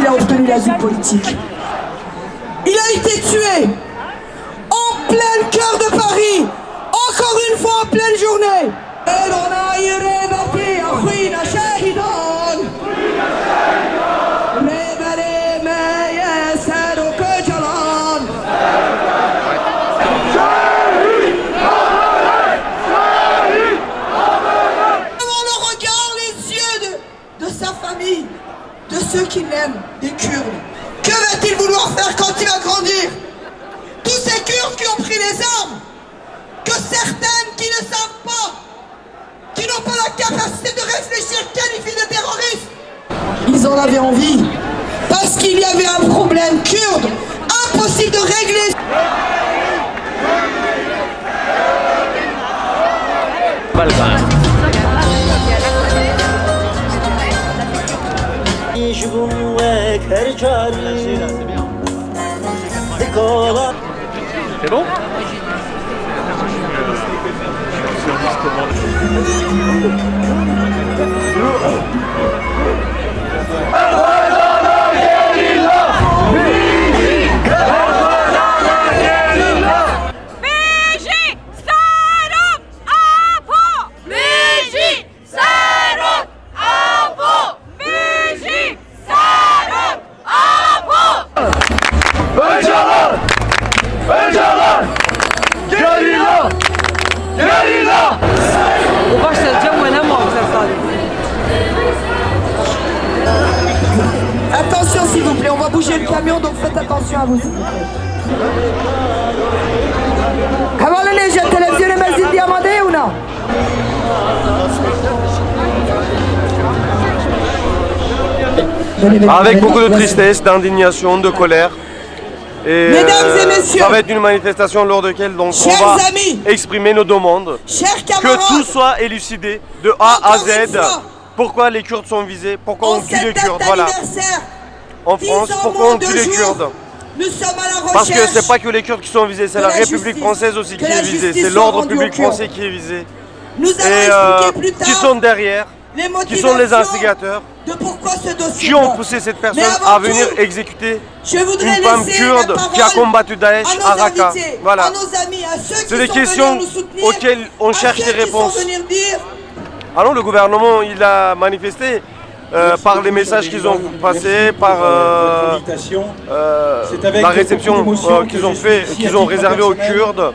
il a obtenu l'asile politique. Il a été tué en plein cœur de Paris, encore une fois en pleine journée. De ceux qui l'aiment, des Kurdes. Que va-t-il vouloir faire quand il va grandir? Tous ces Kurdes qui ont pris les armes, que certaines qui ne savent pas, qui n'ont pas la capacité de réfléchir, qualifient de terroristes. Ils en avaient envie, parce qu'il y avait un problème kurde, impossible de régler. C'est bon? Attention s'il vous plaît, on va bouger le camion, donc faites attention à vous s'il vous plaît. Avec beaucoup de tristesse, d'indignation, de colère. Et mesdames et messieurs, ça va être une manifestation lors de laquelle donc on va exprimer nos demandes, que tout soit élucidé de A à Z. Pourquoi les Kurdes sont visés, pourquoi on tue les Kurdes, voilà. En France, pourquoi on tue les Kurdes? Parce que c'est pas que les Kurdes qui sont visés, c'est la République française aussi qui est visée, c'est l'ordre public français qui est visé. Et qui sont derrière, qui sont les instigateurs, qui ont poussé cette personne à venir exécuter une femme kurde qui a combattu Daesh à Raqqa. Voilà. C'est des questions auxquelles on cherche des réponses. Alors le gouvernement, il a manifesté par les messages qu'ils ont passés, par la réception qu'ils ont réservée aux Kurdes.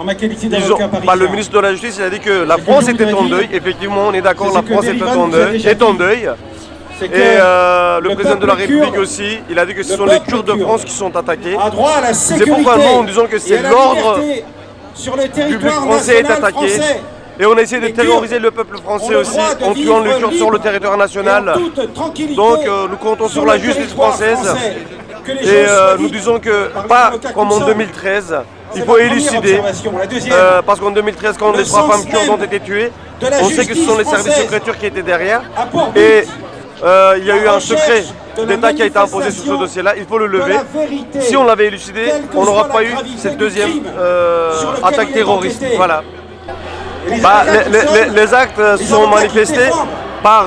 Le ministre de la Justice il a dit que la France était en deuil. Effectivement, on est d'accord, la France est en deuil. Et le président de la République aussi, il a dit que ce sont les Kurdes de France qui sont attaqués. C'est pourquoi nous, en disant que c'est l'ordre public français est attaqué. Et on a essayé de terroriser le peuple français aussi en tuant les Kurdes sur le territoire national. Donc nous comptons sur la justice française. Et nous disons que, pas comme en 2013, il faut élucider, parce qu'en 2013, quand les 3 femmes kurdes ont été tuées, on sait que ce sont les services secrets turcs qui étaient derrière. Et il y a eu un secret d'État qui a été imposé sur ce dossier-là, il faut le lever. Si on l'avait élucidé, on n'aura pas eu cette deuxième attaque terroriste. Voilà. Les actes sont manifestés par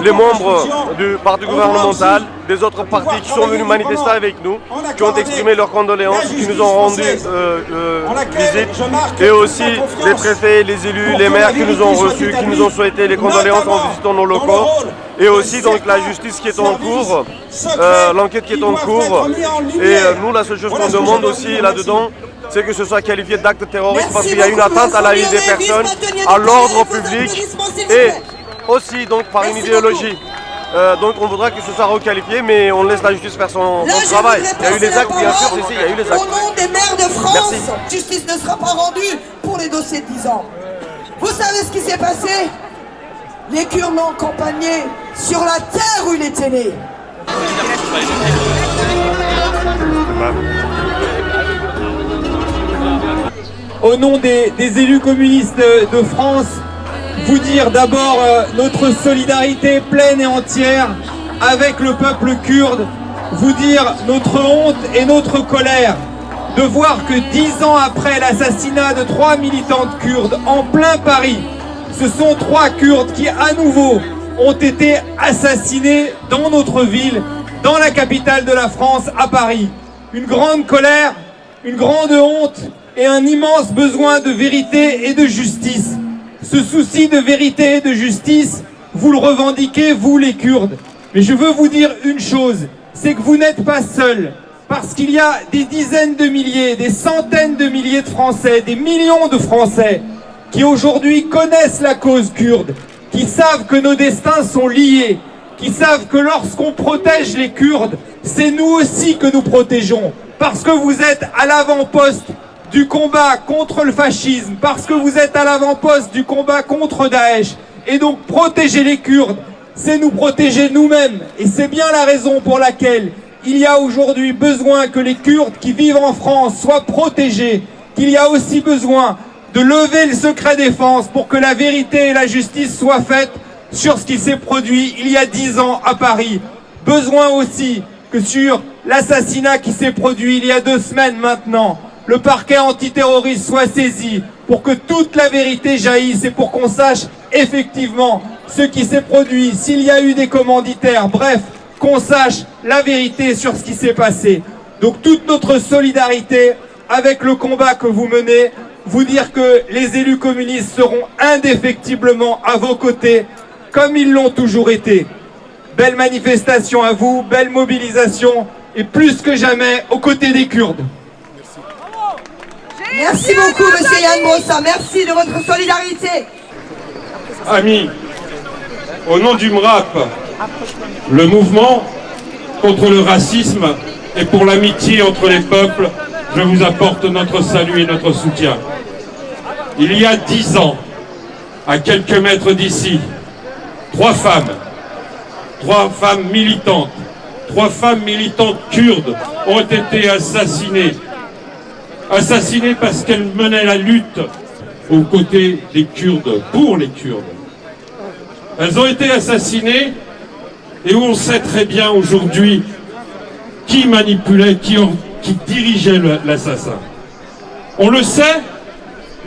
les membres du parti gouvernemental, des autres partis qui sont venus manifester avec nous, qui ont exprimé leurs condoléances, qui nous ont rendu visite, et aussi les préfets, les élus, les maires qui nous ont reçus, qui nous ont souhaité les condoléances en visitant nos locaux, et aussi donc la justice qui est en cours, l'enquête qui est en cours, et nous la seule chose qu'on demande aussi là-dedans, c'est que ce soit qualifié d'acte terroriste parce qu'il y a une atteinte à la vie des personnes, à l'ordre public et aussi donc par une idéologie. Donc on voudra que ce soit requalifié, mais on laisse la justice faire son travail. Il y a eu les actes, bien sûr, il y a eu les actes. Au nom des maires de France, justice ne sera pas rendue pour les dossiers de 10 ans. Vous savez ce qui s'est passé? Les Kurdes l'ont accompagné sur la terre où il était né. Au nom des élus communistes de France, vous dire d'abord notre solidarité pleine et entière avec le peuple kurde, vous dire notre honte et notre colère de voir que 10 ans après l'assassinat de 3 militantes kurdes en plein Paris, ce sont 3 Kurdes qui à nouveau ont été assassinés dans notre ville dans la capitale de la France, à Paris. Une grande colère, une grande honte et un immense besoin de vérité et de justice. Ce souci de vérité et de justice, vous le revendiquez, vous les Kurdes. Mais je veux vous dire une chose, c'est que vous n'êtes pas seuls. Parce qu'il y a des dizaines de milliers, des centaines de milliers de Français, des millions de Français qui aujourd'hui connaissent la cause kurde, qui savent que nos destins sont liés, qui savent que lorsqu'on protège les Kurdes, c'est nous aussi que nous protégeons. Parce que vous êtes à l'avant-poste du combat contre le fascisme, parce que vous êtes à l'avant-poste du combat contre Daesh. Et donc protéger les Kurdes, c'est nous protéger nous-mêmes. Et c'est bien la raison pour laquelle il y a aujourd'hui besoin que les Kurdes qui vivent en France soient protégés, qu'il y a aussi besoin de lever le secret défense pour que la vérité et la justice soient faites sur ce qui s'est produit il y a 10 ans à Paris. Besoin aussi que sur l'assassinat qui s'est produit il y a 2 semaines maintenant, le parquet antiterroriste soit saisi pour que toute la vérité jaillisse et pour qu'on sache effectivement ce qui s'est produit, s'il y a eu des commanditaires, bref, qu'on sache la vérité sur ce qui s'est passé. Donc toute notre solidarité avec le combat que vous menez, vous dire que les élus communistes seront indéfectiblement à vos côtés, comme ils l'ont toujours été. Belle manifestation à vous, belle mobilisation, et plus que jamais aux côtés des Kurdes. Merci beaucoup, monsieur Yann Brossa. Merci de votre solidarité. Amis, au nom du MRAP, le mouvement contre le racisme et pour l'amitié entre les peuples, je vous apporte notre salut et notre soutien. Il y a 10 ans, à quelques mètres d'ici, 3 femmes militantes, 3 femmes militantes kurdes ont été assassinées. Assassinées parce qu'elles menaient la lutte aux côtés des Kurdes, pour les Kurdes. Elles ont été assassinées et on sait très bien aujourd'hui qui manipulait, qui dirigeait l'assassin. On le sait,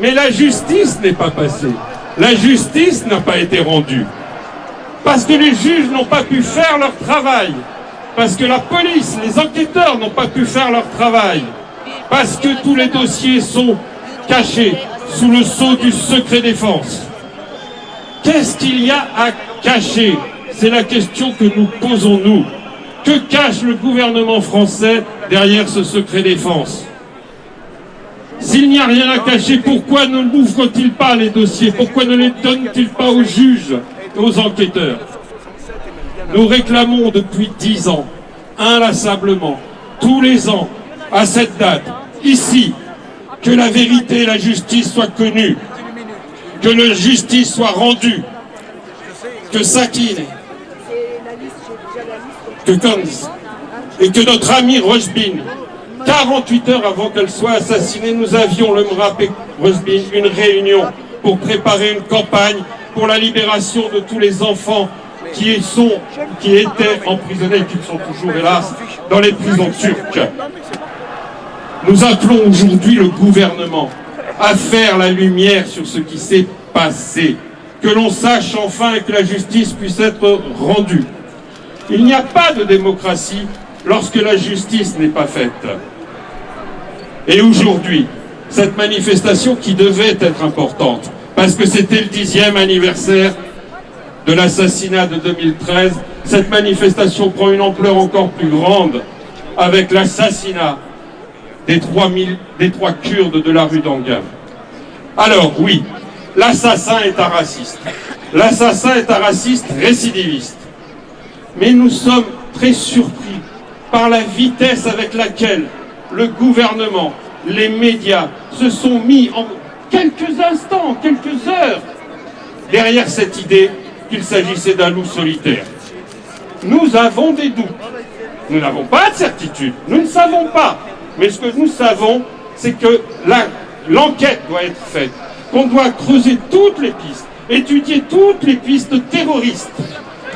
mais la justice n'est pas passée. La justice n'a pas été rendue. Parce que les juges n'ont pas pu faire leur travail. Parce que la police, les enquêteurs n'ont pas pu faire leur travail. Parce que tous les dossiers sont cachés sous le sceau du secret défense. Qu'est-ce qu'il y a à cacher? C'est la question que nous posons, nous. Que cache le gouvernement français derrière ce secret défense? S'il n'y a rien à cacher, pourquoi ne n'ouvre-t-il pas les dossiers? Pourquoi ne les donne-t-il pas aux juges et aux enquêteurs? Nous réclamons depuis 10 ans, inlassablement, tous les ans, à cette date, ici, que la vérité et la justice soient connues, que la justice soit rendue, que Sakine, que Kanz, et que notre ami Rojbin, 48 heures avant qu'elle soit assassinée, nous avions, le MRAP et Rojbin, une réunion pour préparer une campagne pour la libération de tous les enfants qui étaient emprisonnés, qui sont toujours, hélas, dans les prisons turques. Nous appelons aujourd'hui le gouvernement à faire la lumière sur ce qui s'est passé, que l'on sache enfin et que la justice puisse être rendue. Il n'y a pas de démocratie lorsque la justice n'est pas faite. Et aujourd'hui, cette manifestation qui devait être importante, parce que c'était le 10e anniversaire de l'assassinat de 2013, cette manifestation prend une ampleur encore plus grande avec l'assassinat des 3 Kurdes de la rue d'Angam. Alors oui, l'assassin est un raciste. L'assassin est un raciste récidiviste. Mais nous sommes très surpris par la vitesse avec laquelle le gouvernement, les médias se sont mis en quelques instants, en quelques heures, derrière cette idée qu'il s'agissait d'un loup solitaire. Nous avons des doutes. Nous n'avons pas de certitude. Nous ne savons pas. Mais ce que nous savons, c'est que l'enquête doit être faite, qu'on doit creuser toutes les pistes, étudier toutes les pistes terroristes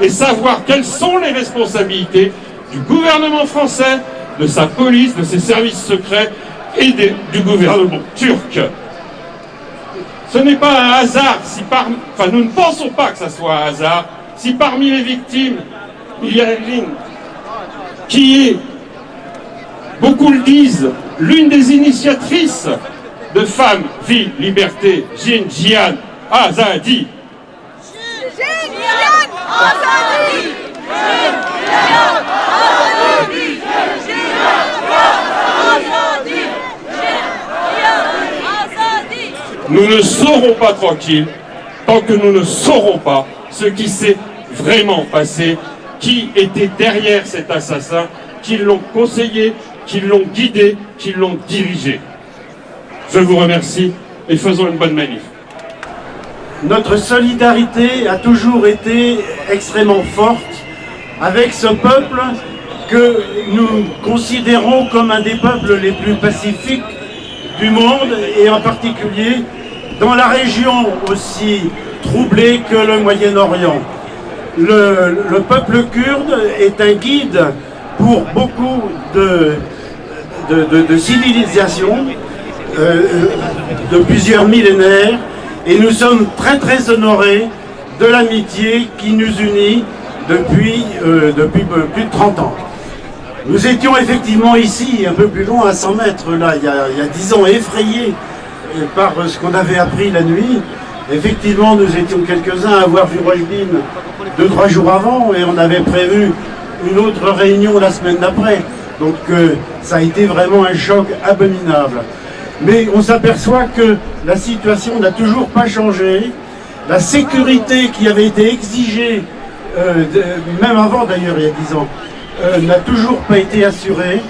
et savoir quelles sont les responsabilités du gouvernement français, de sa police, de ses services secrets et du gouvernement turc. Ce n'est pas un hasard si nous ne pensons pas que ça soit un hasard si parmi les victimes il y a qui est, beaucoup le disent, l'une des initiatrices de Femmes, Vie, Liberté, Jian Azadi. Nous ne serons pas tranquilles tant que nous ne saurons pas ce qui s'est vraiment passé, qui était derrière cet assassin, qui l'ont conseillé, qui l'ont guidé, qui l'ont dirigé. Je vous remercie et faisons une bonne manif. Notre solidarité a toujours été extrêmement forte avec ce peuple que nous considérons comme un des peuples les plus pacifiques du monde et en particulier dans la région aussi troublée que le Moyen-Orient. Le peuple kurde est un guide pour beaucoup de civilisations de plusieurs millénaires et nous sommes très très honorés de l'amitié qui nous unit depuis plus de 30 ans. Nous étions effectivement ici, un peu plus loin, à 100 mètres, là, il y a 10 ans, effrayés par ce qu'on avait appris la nuit. Effectivement, nous étions quelques-uns à avoir vu Rojbin 2-3 jours avant et on avait prévu une autre réunion la semaine d'après. Donc ça a été vraiment un choc abominable. Mais on s'aperçoit que la situation n'a toujours pas changé. La sécurité qui avait été exigée, même avant d'ailleurs, il y a 10 ans, n'a toujours pas été assurée.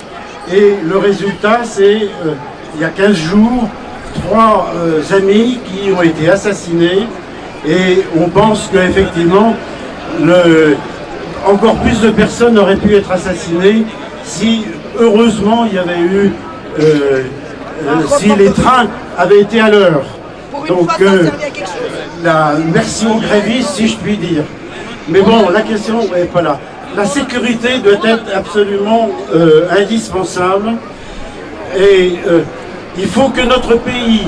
Et le résultat, c'est, il y a 15 jours, 3 amis qui ont été assassinés. Et on pense qu'effectivement, encore plus de personnes auraient pu être assassinées si, heureusement, il y avait eu... si les trains avaient été à l'heure. Donc, merci aux grévistes, si je puis dire. Mais bon, la question n'est pas là. La sécurité doit être absolument indispensable. Et il faut que notre pays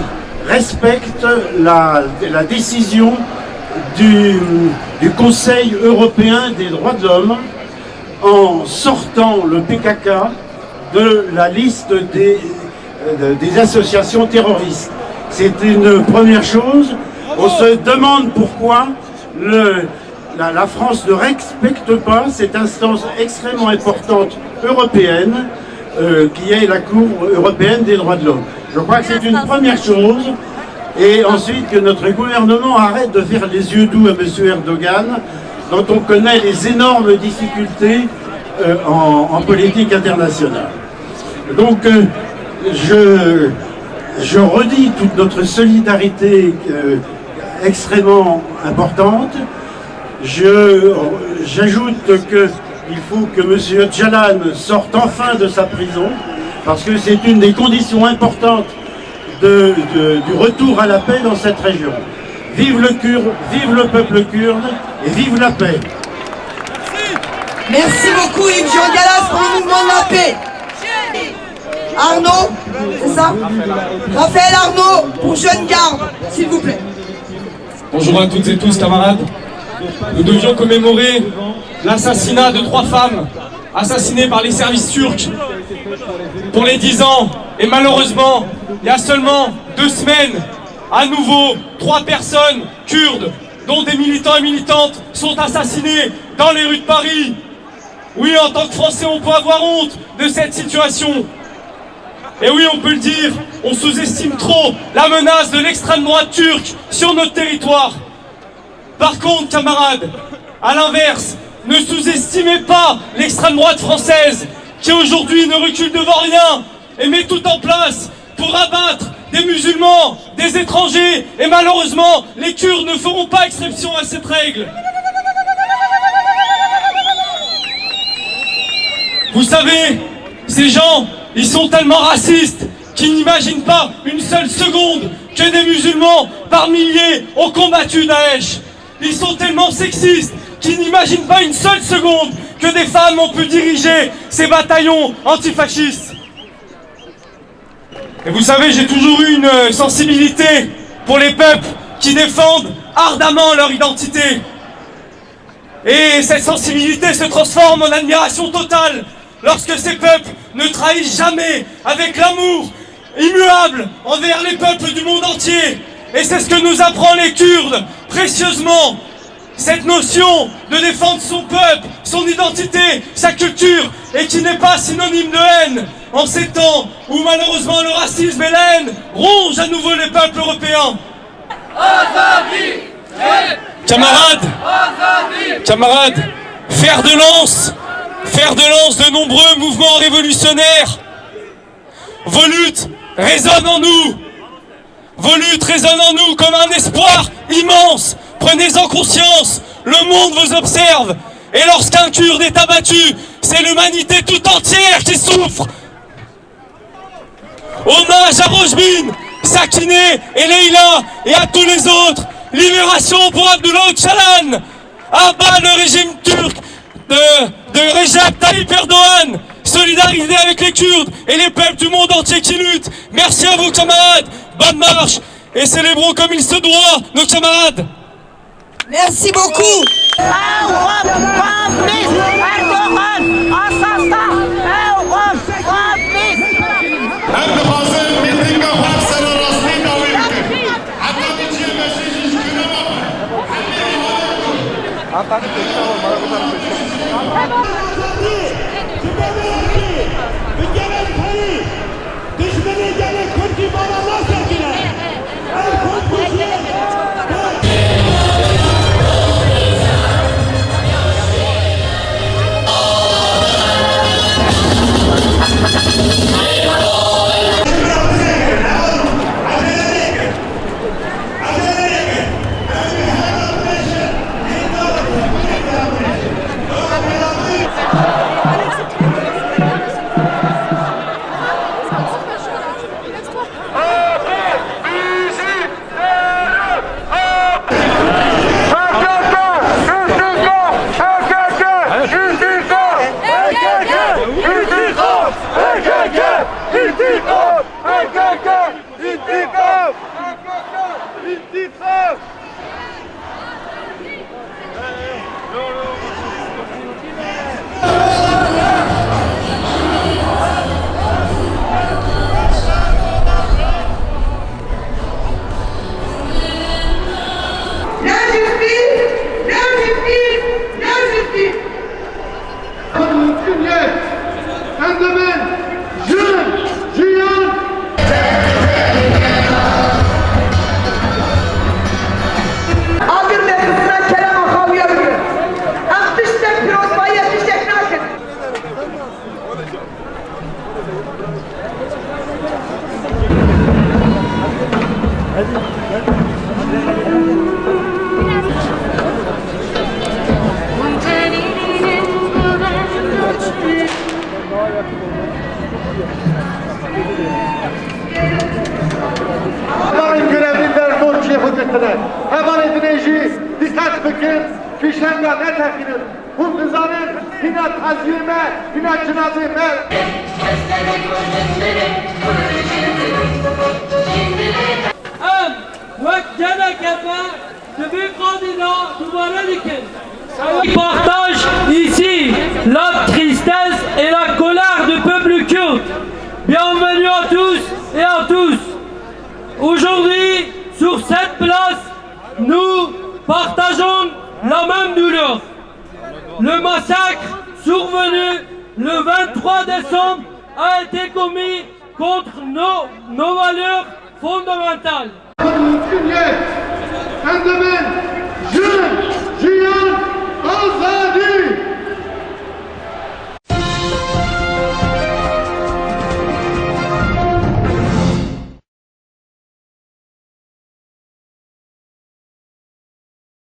respecte la décision du Conseil européen des droits de l'homme en sortant le PKK de la liste des associations terroristes. C'est une première chose. On se demande pourquoi la France ne respecte pas cette instance extrêmement importante européenne qui est la Cour européenne des droits de l'homme. Je crois que c'est une première chose. Et ensuite que notre gouvernement arrête de faire les yeux doux à M. Erdogan, dont on connaît les énormes difficultés en politique internationale. Donc je redis toute notre solidarité extrêmement importante. J'ajoute qu'il faut que M. Öcalan sorte enfin de sa prison, parce que c'est une des conditions importantes du retour à la paix dans cette région. Vive le Kurde, vive le peuple kurde et vive la paix. Merci beaucoup Yves Jean Gallas pour le mouvement de la paix. Arnaud, c'est ça? Raphaël Arnaud pour Jeune Garde, s'il vous plaît. Bonjour à toutes et tous, camarades. Nous devions commémorer l'assassinat de 3 femmes assassinées par les services turcs pour les 10 ans. Et malheureusement, il y a seulement 2 semaines, à nouveau, 3 personnes kurdes, dont des militants et militantes, sont assassinés dans les rues de Paris. Oui, en tant que Français, on peut avoir honte de cette situation. Et oui, on peut le dire, on sous-estime trop la menace de l'extrême droite turque sur notre territoire. Par contre, camarades, à l'inverse, ne sous-estimez pas l'extrême droite française, qui aujourd'hui ne recule devant rien et met tout en place pour abattre des musulmans, des étrangers, et malheureusement, les Kurdes ne feront pas exception à cette règle. Vous savez, ces gens, ils sont tellement racistes qu'ils n'imaginent pas une seule seconde que des musulmans par milliers ont combattu Daesh. Ils sont tellement sexistes qu'ils n'imaginent pas une seule seconde que des femmes ont pu diriger ces bataillons antifascistes. Et vous savez, j'ai toujours eu une sensibilité pour les peuples qui défendent ardemment leur identité. Et cette sensibilité se transforme en admiration totale lorsque ces peuples ne trahissent jamais avec l'amour immuable envers les peuples du monde entier. Et c'est ce que nous apprend les Kurdes précieusement. Cette notion de défendre son peuple, son identité, sa culture, et qui n'est pas synonyme de haine, en ces temps où malheureusement le racisme et la haine rongent à nouveau les peuples européens. Camarades, fer de lance de nombreux mouvements révolutionnaires. Vos luttes résonnent en nous. Vos luttes résonnent en nous comme un espoir immense. Prenez-en conscience, le monde vous observe. Et lorsqu'un Kurde est abattu, c'est l'humanité tout entière qui souffre. Hommage à Rojbin, Sakineh et Leïla et à tous les autres. Libération pour Abdullah Öcalan. À bas le régime turc de Recep Tayyip Erdogan. Solidarité avec les Kurdes et les peuples du monde entier qui luttent. Merci à vous camarades. Bonne marche et célébrons comme il se doit nos camarades. Merci beaucoup. Hemen görevliler Türkiye hüccetine. Hemen edineci dikkat fikir, fişenga ne tekirir. Bu kızanın yine tazime, yine cenazime. Je partage ici la tristesse et la colère du peuple kurde. Bienvenue à tous et à tous. Aujourd'hui, sur cette place, nous partageons la même douleur. Le massacre survenu le 23 décembre a été commis contre nos valeurs fondamentales. Endemen, Jün, Cihan, Azad.